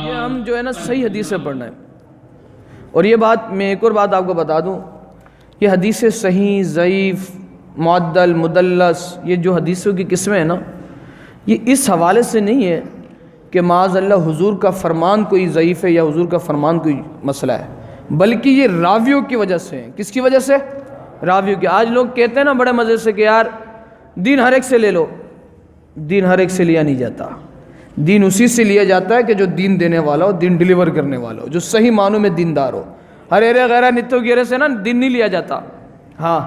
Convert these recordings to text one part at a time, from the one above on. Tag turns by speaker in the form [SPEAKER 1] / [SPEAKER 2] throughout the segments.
[SPEAKER 1] یہ ہم جو ہے نا صحیح حدیث سے پڑھنا ہے. اور یہ بات میں ایک اور بات آپ کو بتا دوں، یہ حدیث صحیح، ضعیف، معدل، مدلس، یہ جو حدیثوں کی قسمیں ہیں نا، یہ اس حوالے سے نہیں ہے کہ معاذ اللہ حضور کا فرمان کوئی ضعیف ہے یا حضور کا فرمان کوئی مسئلہ ہے، بلکہ یہ راویوں کی وجہ سے ہیں. کس کی وجہ سے؟ راویوں کی. آج لوگ کہتے ہیں نا بڑے مزے سے کہ یار دین ہر ایک سے لے لو. دین ہر ایک سے لیا نہیں جاتا. دین اسی سے لیا جاتا ہے کہ جو دین دینے والا ہو، دین ڈیلیور کرنے والا ہو، جو صحیح معنوں میں دیندار ہو. ہر ایرے غیرہ نتو گیرے سے نا دین نہیں لیا جاتا. ہاں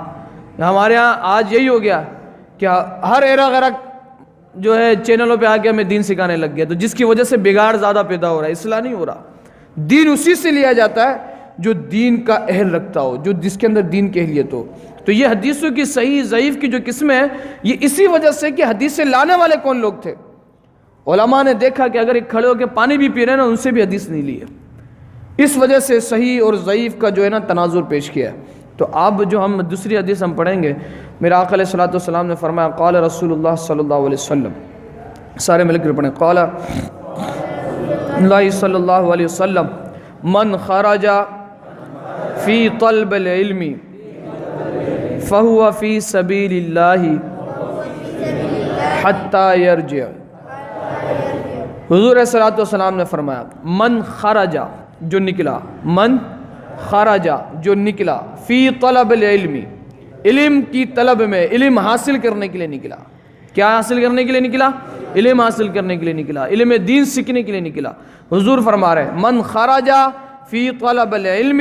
[SPEAKER 1] ہمارے ہاں آج یہی ہو گیا کہ ہر ایرا غیرہ جو ہے چینلوں پہ آ کے ہمیں دین سکھانے لگ گیا، تو جس کی وجہ سے بگاڑ زیادہ پیدا ہو رہا ہے، اصلاح نہیں ہو رہا. دین اسی سے لیا جاتا ہے جو دین کا اہل رکھتا ہو، جو جس کے اندر دین کی اہلیت ہو. تو یہ حدیثوں کی صحیح ضعیف کی جو قسمیں ہیں، یہ اسی وجہ سے کہ حدیث سے لانے والے کون لوگ تھے. علماء نے دیکھا کہ اگر ایک کھڑے ہو کے پانی بھی پی رہے ہیں نا، ان سے بھی حدیث نہیں لی ہے. اس وجہ سے صحیح اور ضعیف کا جو ہے نا تناظر پیش کیا ہے. تو اب جو ہم دوسری حدیث ہم پڑھیں گے، میرا آقا علیہ الصلوۃ والسلام نے فرمایا، قال رسول اللہ صلی اللہ علیہ وسلم. سارے مل کر پڑھیں. قال اللہ صلی اللہ علیہ وسلم، من خرج فی طلب العلم فہو فی سبیل اللہ حتی یرجع. حضور صلی اللہ علیہ وسلم نے فرمایا، من خرج جو نکلا، من خرج جو نکلا، فی طلب العلم علم کی طلب میں، علم حاصل کرنے کے لیے نکلا. کیا حاصل کرنے کے لیے نکلا؟ علم حاصل کرنے کے لیے نکلا، علم دین سیکھنے کے لیے نکلا. حضور فرما رہے ہیں، من خرج فی طلب العلم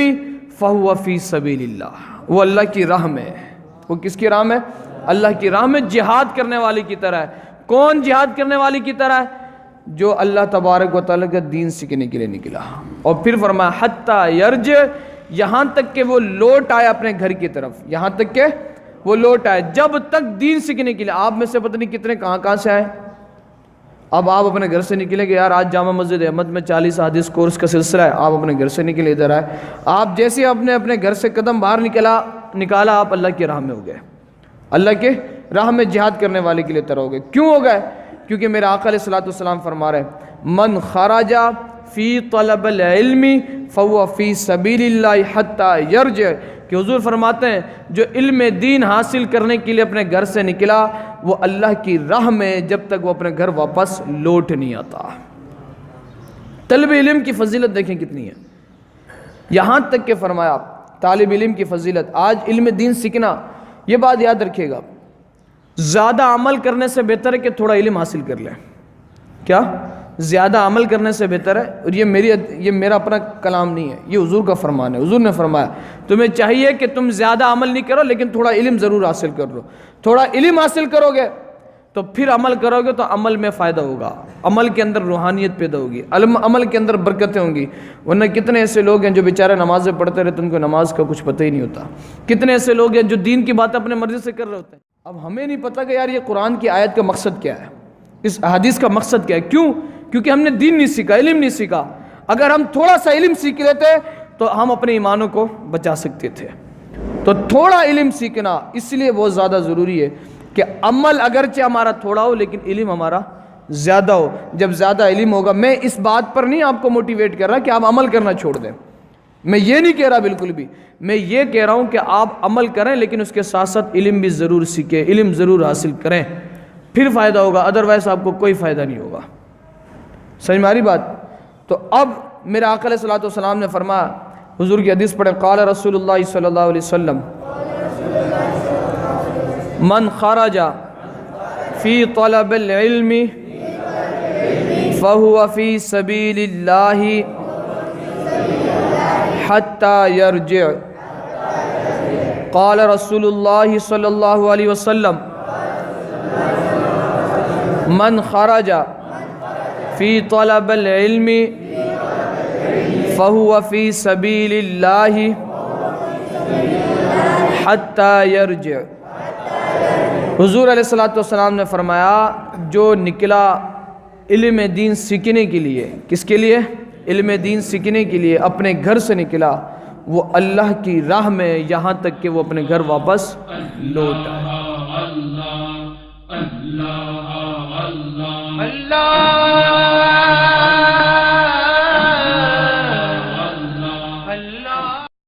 [SPEAKER 1] فہو فی سبیل اللہ. وہ اللہ کی راہ میں ہے. وہ کس کی راہ میں؟ اللہ کی راہ میں جہاد کرنے والی کی طرح ہے. کون جہاد کرنے والی کی طرح ہے؟ جو اللہ تبارک و تعالیٰ کا دین سیکھنے کے لیے نکلا. اور پھر فرمایا حتی یرجع، یہاں تک کہ وہ لوٹ آئے اپنے گھر کی طرف. یہاں تک کہ وہ لوٹ آئے. جب تک دین سیکھنے کے لیے. آپ میں سے پتہ نہیں کتنے کہاں سے آئے. اب آپ اپنے گھر سے نکلے کہ یار آج جامع مسجد احمد میں 40 حدیث کورس کا سلسلہ ہے. آپ اپنے گھر سے نکلے ادھر آئے. آپ جیسے اپنے گھر سے قدم باہر نکالا آپ اللہ کی راہ میں ہو گئے. اللہ کے راہ میں جہاد کرنے والے کے لیے تر ہو گئے. کیوں ہو گئے؟ کیونکہ میرا آقا علیہ الصلوۃ والسلام فرما رہے ہیں، من خرج فی طلب العلم فہو فی سبیل اللہ حتی یرجع. کہ حضور فرماتے ہیں جو علم دین حاصل کرنے کے لیے اپنے گھر سے نکلا، وہ اللہ کی راہ میں جب تک وہ اپنے گھر واپس لوٹ نہیں آتا. طلب علم کی فضیلت دیکھیں کتنی ہے. یہاں تک کہ فرمایا طالب علم کی فضیلت. آج علم دین سیکھنا، یہ بات یاد رکھیے گا، زیادہ عمل کرنے سے بہتر ہے کہ تھوڑا علم حاصل کر لیں. کیا؟ زیادہ عمل کرنے سے بہتر ہے. اور یہ میرا اپنا کلام نہیں ہے، یہ حضور کا فرمان ہے. حضور نے فرمایا تمہیں چاہیے کہ تم زیادہ عمل نہیں کرو، لیکن تھوڑا علم ضرور حاصل کر لو. تھوڑا علم حاصل کرو گے تو پھر عمل کرو گے تو عمل میں فائدہ ہوگا. عمل کے اندر روحانیت پیدا ہوگی، عمل کے اندر برکتیں ہوں گی. ورنہ کتنے ایسے لوگ ہیں جو بیچارے نمازیں پڑھتے رہتے، ان کو نماز کا کچھ پتہ ہی نہیں ہوتا. کتنے ایسے لوگ ہیں جو دین کی باتیں اپنے مرضی سے کر رہے ہوتے ہیں. اب ہمیں نہیں پتہ کہ یار یہ قرآن کی آیت کا مقصد کیا ہے، اس حدیث کا مقصد کیا ہے. کیوں؟ کیونکہ ہم نے دین نہیں سیکھا، علم نہیں سیکھا. اگر ہم تھوڑا سا علم سیکھ لیتے تو ہم اپنے ایمانوں کو بچا سکتے تھے. تو تھوڑا علم سیکھنا اس لیے بہت زیادہ ضروری ہے کہ عمل اگرچہ ہمارا تھوڑا ہو لیکن علم ہمارا زیادہ ہو. جب زیادہ علم ہوگا، میں اس بات پر نہیں آپ کو موٹیویٹ کر رہا کہ آپ عمل کرنا چھوڑ دیں، میں یہ نہیں کہہ رہا بالکل بھی. میں یہ کہہ رہا ہوں کہ آپ عمل کریں لیکن اس کے ساتھ ساتھ علم بھی ضرور سیکھیں، علم ضرور حاصل کریں، پھر فائدہ ہوگا. ادروائز آپ کو کوئی فائدہ نہیں ہوگا. سمجھ میں آ رہی بات؟ تو اب میرے آقا علیہ الصلوۃ والسلام نے فرمایا، حضور کی حدیث پڑھیں، قال رسول اللہ صلی اللہ علیہ وسلم، من خرج فی طلب العلم فہو فی سبیل اللہ حتی یرجع. قال رسول اللہ صلی اللہ علیہ وسلم، من خرج فی طلب العلم فہو فی سبیل اللہ حتی یرجع. حضور علیہ الصلوۃ والسلام نے فرمایا جو نکلا علم دین سیکھنے کے لیے، کس کے لیے؟ علم دین سیکھنے کے لیے اپنے گھر سے نکلا، وہ اللہ کی راہ میں یہاں تک کہ وہ اپنے گھر واپس لوٹ آئے.
[SPEAKER 2] اللہ اللہ اللہ